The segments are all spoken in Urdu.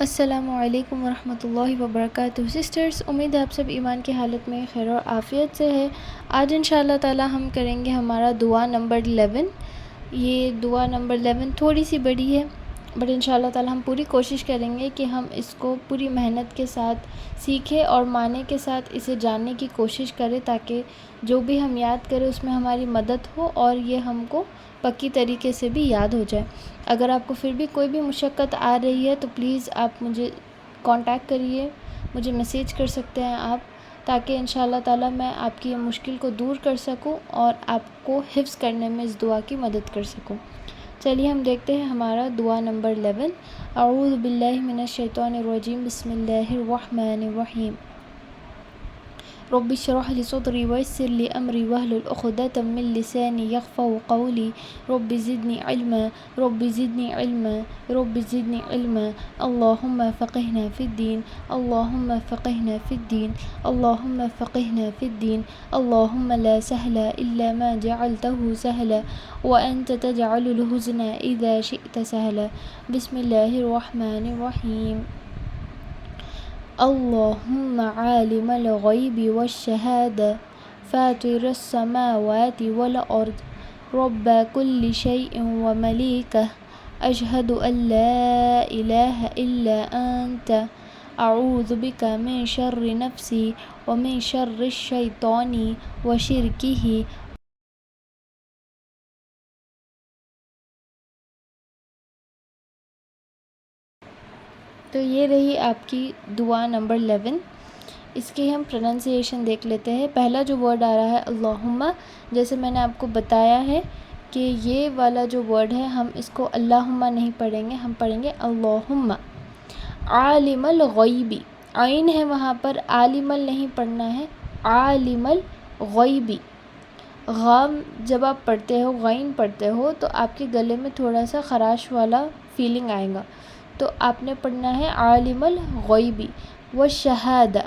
السلام علیکم ورحمۃ اللہ وبرکاتہ سسٹرز، امید ہے آپ سب ایمان کی حالت میں خیر اور عافیت سے ہے۔ آج انشاءاللہ تعالی ہم کریں گے ہمارا دعا نمبر 11۔ یہ دعا نمبر 11 تھوڑی سی بڑی ہے، بٹ انشاءاللہ تعالی ہم پوری کوشش کریں گے کہ ہم اس کو پوری محنت کے ساتھ سیکھیں اور معنی کے ساتھ اسے جاننے کی کوشش کریں، تاکہ جو بھی ہم یاد کریں اس میں ہماری مدد ہو اور یہ ہم کو پکی طریقے سے بھی یاد ہو جائے۔ اگر آپ کو پھر بھی کوئی بھی مشقت آ رہی ہے تو پلیز آپ مجھے کانٹیکٹ کریے، مجھے میسیج کر سکتے ہیں آپ، تاکہ انشاءاللہ تعالی میں آپ کی یہ مشکل کو دور کر سکوں اور آپ کو حفظ کرنے میں اس دعا کی مدد کر سکوں۔ چلیے ہم دیکھتے ہیں ہمارا دعا نمبر 11۔ اعوذ باللہ من الشیطان الرجیم، بسم اللہ الرحمن الرحیم۔ رب اشرح لي صدري ويسر لي أمري واحلل عقدة من لساني يفقهوا قولي رب زدني علما رب زدني علما رب زدني علما اللهم فقهنا في الدين اللهم فقهنا في الدين اللهم فقهنا في الدين اللهم لا سهل إلا ما جعلته سهلا وأنت تجعل الحزن إذا شئت سهلا بسم الله الرحمن الرحيم اللهم عالم الغيب والشهادة فاطر السماوات والأرض رب كل شيء ومليكه أشهد أن لا إله إلا أنت أعوذ بك من شر نفسي ومن شر الشيطان وشركه۔ تو یہ رہی آپ کی دعا نمبر 11۔ اس کی ہم پروننسیشن دیکھ لیتے ہیں۔ پہلا جو ورڈ آ رہا ہے اللہم، جیسے میں نے آپ کو بتایا ہے کہ یہ والا جو ورڈ ہے ہم اس کو اللہم نہیں پڑھیں گے، ہم پڑھیں گے اللہم۔ عالم الغیبی، عین ہے وہاں پر، عالم نہیں پڑھنا ہے، عالم الغیبی۔ غام جب آپ پڑھتے ہو، غین پڑھتے ہو تو آپ کے گلے میں تھوڑا سا خراش والا فیلنگ آئے گا، تو آپ نے پڑھنا ہے عالم الغیبی والشہادہ۔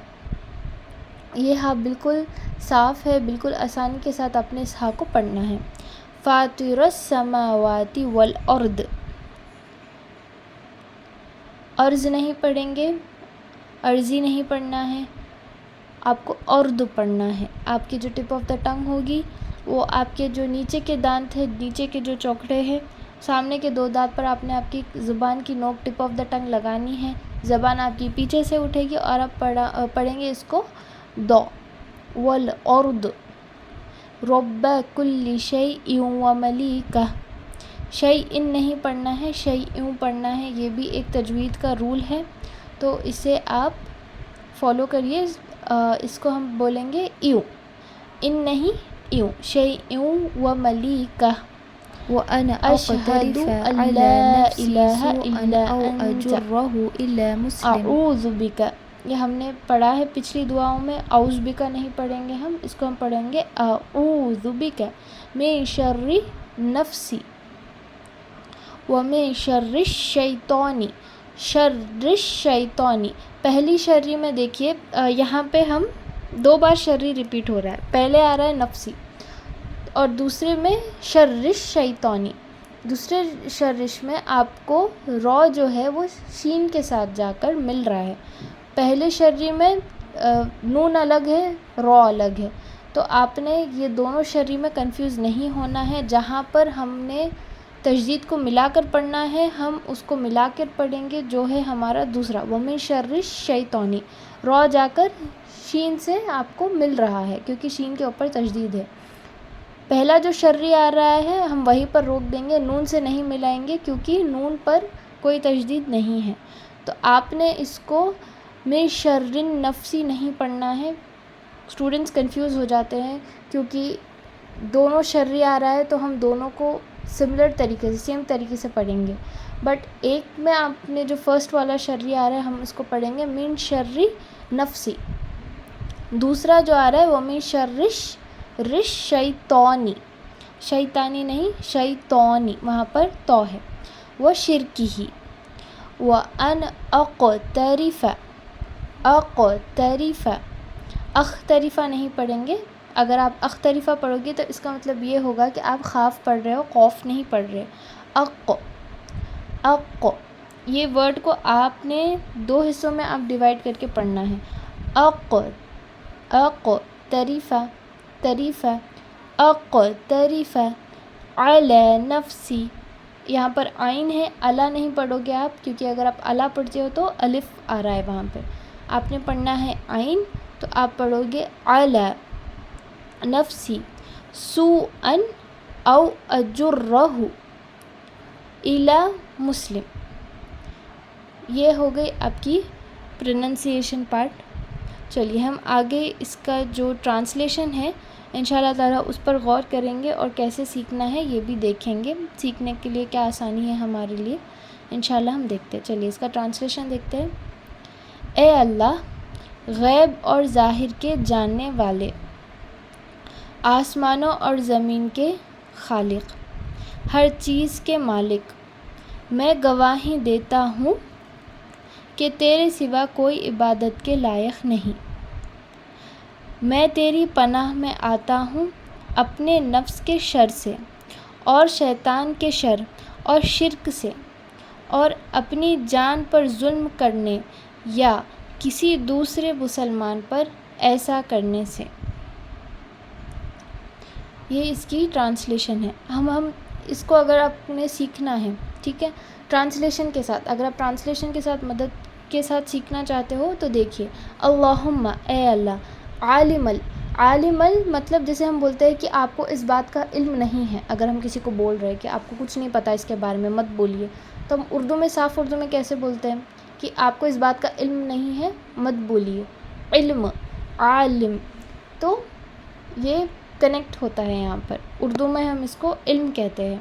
یہ ہاں بالکل صاف ہے، بالکل آسانی کے ساتھ آپ نے اس ہاں کو پڑھنا ہے۔ فاطر السماوات والارض، ارض نہیں پڑھیں گے، ارضی نہیں پڑھنا ہے، آپ کو ارض پڑھنا ہے۔ آپ کی جو ٹپ آف دا ٹنگ ہوگی وہ آپ کے جو نیچے کے دانت ہیں، نیچے کے جو چوکڑے ہیں، سامنے کے دو دانت پر آپ نے آپ کی زبان کی نوک ٹپ آف دا ٹنگ لگانی ہے، زبان آپ کی پیچھے سے اٹھے گی اور آپ پڑھیں گے اس کو دو والارض رب کل شیء وملیکہ۔ شیء نہیں پڑھنا ہے، شیء پڑھنا ہے، یہ بھی ایک تجوید کا رول ہے، تو اسے آپ فالو کریے۔ اس کو ہم بولیں گے ایو، ان نہیں ایو، شیء وملیکہ۔ وأنا أشهد أقترف أن على لا نفسي إله سوءا إلا أو أنت أجره إلى مسلم۔ اعوذ بک، یہ ہم نے پڑھا ہے پچھلی دعاؤں میں، اعوذ بک نہیں پڑھیں گے ہم، اس کو ہم پڑھیں گے اعوذ بک من شر نفسی ومن شر الشیطان، شر الشیطان۔ پہلی شرری میں دیکھیے یہاں پہ ہم دو بار شرری ریپیٹ ہو رہا ہے، پہلے آ رہا ہے نفسی اور دوسرے میں شر الشیطانی۔ دوسرے شرش میں آپ کو را جو ہے وہ شین کے ساتھ جا کر مل رہا ہے، پہلے شرری میں نون الگ ہے، را الگ ہے، تو آپ نے یہ دونوں شرری میں کنفیوز نہیں ہونا ہے۔ جہاں پر ہم نے تشدید کو ملا کر پڑھنا ہے ہم اس کو ملا کر پڑھیں گے، جو ہے ہمارا دوسرا وَمِن شَرِّ الشَّیطَانِ، را جا کر شین سے آپ کو مل رہا ہے کیونکہ شین کے اوپر تشدید ہے۔ پہلا جو شرری آ رہا ہے ہم وہیں پر روک دیں گے، نون سے نہیں ملائیں گے کیونکہ نون پر کوئی تشدید نہیں ہے، تو آپ نے اس کو من شر النفسی نہیں پڑھنا ہے۔ اسٹوڈنٹس کنفیوز ہو جاتے ہیں کیونکہ دونوں شرری آ رہا ہے تو ہم دونوں کو سملر طریقے سے، سیم طریقے سے پڑھیں گے، بٹ ایک میں آپ نے جو فرسٹ والا شرری آ رہا ہے ہم اس کو پڑھیں گے من شر نفسی، دوسرا جو آ رہا ہے وَمِن شَرِّ الشَّیطَانِ، شیطانی نہیں شیطانی، وہاں پر تو ہے، وَشِرْكِهِ وَأَنْ أَقْتَرِفَ، أَقْتَرِفَ، اختریفہ نہیں پڑھیں گے۔ اگر آپ اختریفہ پڑھو گے تو اس کا مطلب یہ ہوگا کہ آپ خاف پڑھ رہے ہو، خوف نہیں پڑھ رہے۔ اق، یہ ورڈ کو آپ نے 2 حصوں میں آپ ڈیوائڈ کر کے پڑھنا ہے. تریفہ تریفہ تریفہ علی نفسی. یہاں پر عین ہے، الا نہیں پڑھو گے آپ، کیونکہ اگر آپ الا پڑھتے ہو تو الف آ رہا ہے وہاں پہ. آپ نے پڑھنا ہے عین، تو آپ پڑھو گے علی نفسی سوءا او اجرہ الی مسلم. یہ ہو گئی آپ کی پروننسیشن پارٹ. چلیے ہم آگے اس کا جو ٹرانسلیشن ہے انشاءاللہ تعالیٰ اس پر غور کریں گے اور کیسے سیکھنا ہے یہ بھی دیکھیں گے. سیکھنے کے لیے کیا آسانی ہے ہمارے لیے انشاءاللہ ہم دیکھتے ہیں. چلیے اس کا ٹرانسلیشن دیکھتے ہیں. اے اللہ، غیب اور ظاہر کے جاننے والے، آسمانوں اور زمین کے خالق، ہر چیز کے مالک، میں گواہی دیتا ہوں کہ تیرے سوا کوئی عبادت کے لائق نہیں. میں تیری پناہ میں آتا ہوں اپنے نفس کے شر سے اور شیطان کے شر اور شرک سے، اور اپنی جان پر ظلم کرنے یا کسی دوسرے مسلمان پر ایسا کرنے سے. یہ اس کی ٹرانسلیشن ہے. ہم اس کو اگر آپ نے سیکھنا ہے، ٹھیک ہے، ٹرانسلیشن کے ساتھ، اگر آپ ٹرانسلیشن کے ساتھ مدد کے ساتھ سیکھنا چاہتے ہو تو دیکھیے. اللہم، اے اللہ، عالم مطلب جیسے ہم بولتے ہیں کہ آپ کو اس بات کا علم نہیں ہے. اگر ہم کسی کو بول رہے ہیں کہ آپ کو کچھ نہیں پتہ اس کے بارے میں، مت بولیے، تو ہم اردو میں، صاف اردو میں کیسے بولتے ہیں کہ آپ کو اس بات کا علم نہیں ہے، مت بولیے. علم، عالم، تو یہ کنیکٹ ہوتا ہے یہاں پر. اردو میں ہم اس کو علم کہتے ہیں.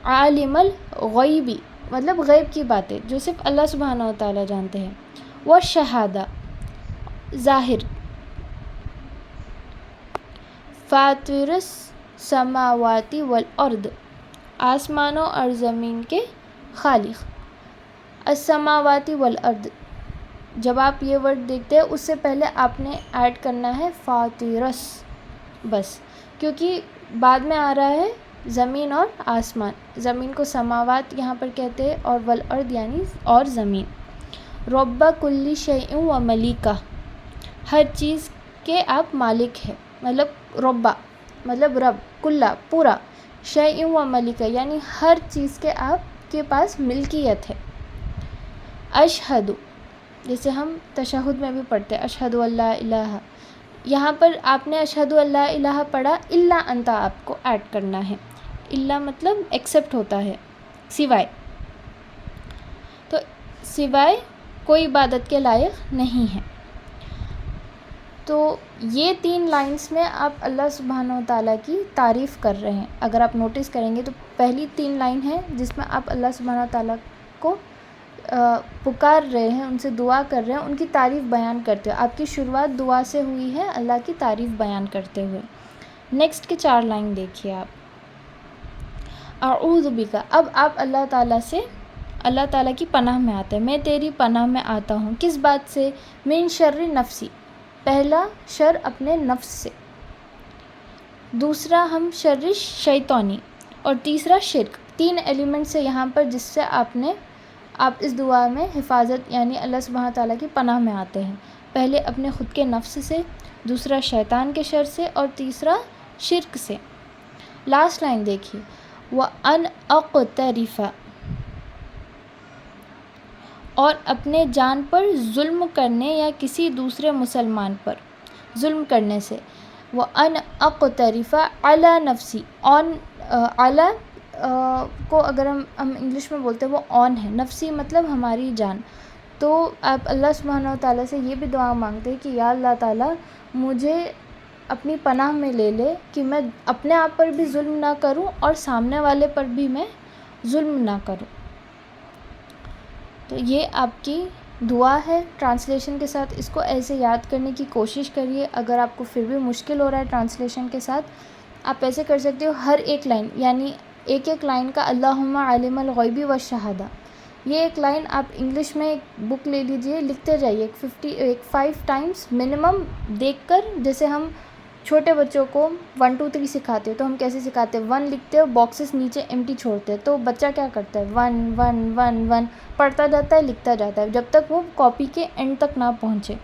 عالم الغیبی مطلب غیب کی باتیں جو صرف اللہ سبحانہ و تعالیٰ جانتے ہیں. والشہادہ، ظاہر. فاطر السماوات والارض، آسمانوں اور زمین کے خالق. السماوات والارض، جب آپ یہ ورڈ دیکھتے ہیں اس سے پہلے آپ نے ایڈ کرنا ہے فاطرس، بس، کیونکہ بعد میں آ رہا ہے زمین اور آسمان. زمین کو سماوات یہاں پر کہتے ہیں اور والارض یعنی اور زمین. رب کل شیء و ملیکہ، ہر چیز کے آپ مالک ہیں، مطلب ربا مطلب رب، کلہ پورا، شیء و ملیکہ یعنی ہر چیز کے آپ کے پاس ملکیت ہے. اشہد، جیسے ہم تشہد میں بھی پڑھتے ہیں اشہد اللہ الہ، یہاں پر آپ نے اشہد اللہ الہ پڑھا، الا انت آپ کو ایڈ کرنا ہے. الا مطلب ایکسیپٹ ہوتا ہے، سوائے. تو سوائے کوئی عبادت کے لائق نہیں ہے. تو یہ 3 لائنز میں آپ اللہ سبحانہ و تعالیٰ کی تعریف کر رہے ہیں. اگر آپ نوٹس کریں گے تو پہلی 3 لائن ہے جس میں آپ اللہ سبحانہ و تعالیٰ کو پکار رہے ہیں، ان سے دعا کر رہے ہیں، ان کی تعریف بیان کرتے ہوئے. آپ کی شروعات دعا سے ہوئی ہے اللہ کی تعریف بیان کرتے ہوئے. نیکسٹ کے 4 لائن دیکھیے آپ. اعوذ بک، اب آپ اللہ تعالیٰ سے، اللہ تعالیٰ کی پناہ میں آتے ہیں. میں تیری پناہ میں آتا ہوں کس بات سے؟ من شر نفسی، پہلا شر اپنے نفس سے، دوسرا ہم شر شیطانی، اور تیسرا شرک. 3 ایلیمنٹ سے یہاں پر جس سے آپ اس دعا میں حفاظت یعنی اللہ سبحانہ تعالیٰ کی پناہ میں آتے ہیں. پہلے اپنے خود کے نفس سے، دوسرا شیطان کے شر سے، اور تیسرا شرک سے. لاسٹ لائن دیکھیے. وَأَنْ أَقْتَرِفَ، اور اپنے جان پر ظلم کرنے یا کسی دوسرے مسلمان پر ظلم کرنے سے. وَأَنْ أَقْتَرِفَ عَلَى نَفْسِي، عَلَى کو اگر ہم انگلش میں بولتے ہیں وہ آن ہے، نفسی مطلب ہماری جان. تو آپ اللہ سبحانہ و تعالیٰ سے یہ بھی دعا مانگتے ہیں کہ یا اللہ تعالیٰ مجھے اپنی پناہ میں لے لے کہ میں اپنے آپ پر بھی ظلم نہ کروں اور سامنے والے پر بھی میں ظلم نہ کروں. تو یہ آپ کی دعا ہے ٹرانسلیشن کے ساتھ. اس کو ایسے یاد کرنے کی کوشش کریے. اگر آپ کو پھر بھی مشکل ہو رہا ہے ٹرانسلیشن کے ساتھ، آپ ایسے کر سکتے ہو، ہر ایک لائن یعنی ایک لائن کا اللہم عالم الغیبی والشہادہ، یہ ایک لائن آپ انگلش میں ایک بک لے لیجئے، لکھتے جائیے 5 ٹائمز منیمم، دیکھ کر. جیسے ہم چھوٹے بچوں کو 1 2 3 سکھاتے ہو تو ہم کیسے سکھاتے ہیں؟ 1 لکھتے ہو، باکسز نیچے ایمٹی چھوڑتے ہیں، تو بچہ کیا کرتا ہے 1 1 1 1 پڑھتا جاتا ہے، لکھتا جاتا ہے جب تک وہ کاپی کے اینڈ تک نہ پہنچے۔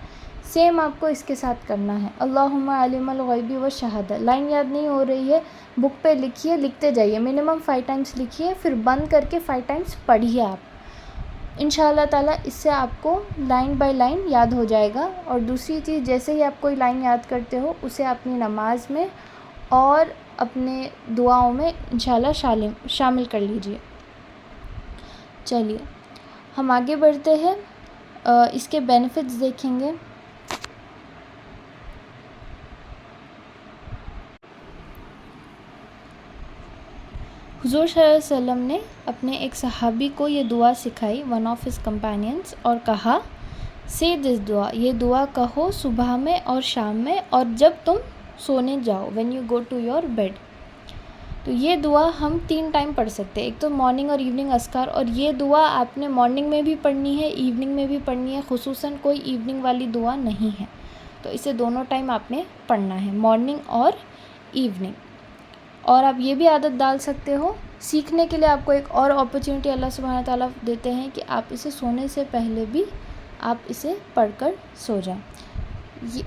سیم آپ کو اس کے ساتھ کرنا ہے۔ اللہم عالم الغیب والشہادہ، لائن یاد نہیں ہو رہی ہے بک پہ لکھیے، لکھتے جائیے، منیمم 5 ٹائمز لکھیے، پھر بند کر کے 5 ٹائمز پڑھیے آپ۔ انشاءاللہ تعالیٰ اس سے آپ کو لائن بائی لائن یاد ہو جائے گا۔ اور دوسری چیز، جیسے ہی آپ کوئی لائن یاد کرتے ہو اسے اپنی نماز میں اور اپنے دعاؤں میں انشاءاللہ شامل کر لیجئے۔ چلیے ہم آگے بڑھتے ہیں، اس کے بینیفٹس دیکھیں گے۔ حضور صلی اللہ علیہ وسلم نے اپنے ایک صحابی کو یہ دعا سکھائی، ون آف ہز کمپینینس، اور کہا سے دس دعا، یہ دعا کہو صبح میں اور شام میں اور جب تم سونے جاؤ، when you go to your bed. تو یہ دعا ہم 3 ٹائم پڑھ سکتے ہیں، ایک تو مارننگ اور ایوننگ اذکار، اور یہ دعا آپ نے مارننگ میں بھی پڑھنی ہے، ایوننگ میں بھی پڑھنی ہے، خصوصاً کوئی ایوننگ والی دعا نہیں ہے، تو اسے دونوں ٹائم آپ نے پڑھنا ہے، مارننگ اور ایوننگ۔ اور آپ یہ بھی عادت ڈال سکتے ہو، سیکھنے کے لیے آپ کو ایک اور اپرچونٹی اللہ سبحانہ تعالیٰ دیتے ہیں کہ آپ اسے سونے سے پہلے بھی آپ اسے پڑھ کر سو جائیں۔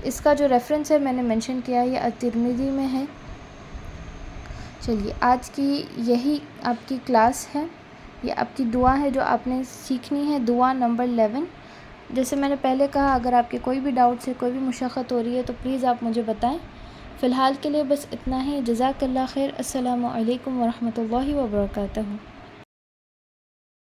اس کا جو ریفرنس ہے میں نے مینشن کیا ہے، یہ الترمذی میں ہے۔ چلیے آج کی یہی آپ کی کلاس ہے، یہ آپ کی دعا ہے جو آپ نے سیکھنی ہے، دعا نمبر 11۔ جیسے میں نے پہلے کہا، اگر آپ کے کوئی بھی ڈاؤٹس ہے، کوئی بھی مشقت ہو رہی ہے تو پلیز آپ مجھے بتائیں۔ فی الحال کے لیے بس اتنا ہی، جزاک اللہ خیر، السلام علیکم ورحمۃ اللہ وبرکاتہ۔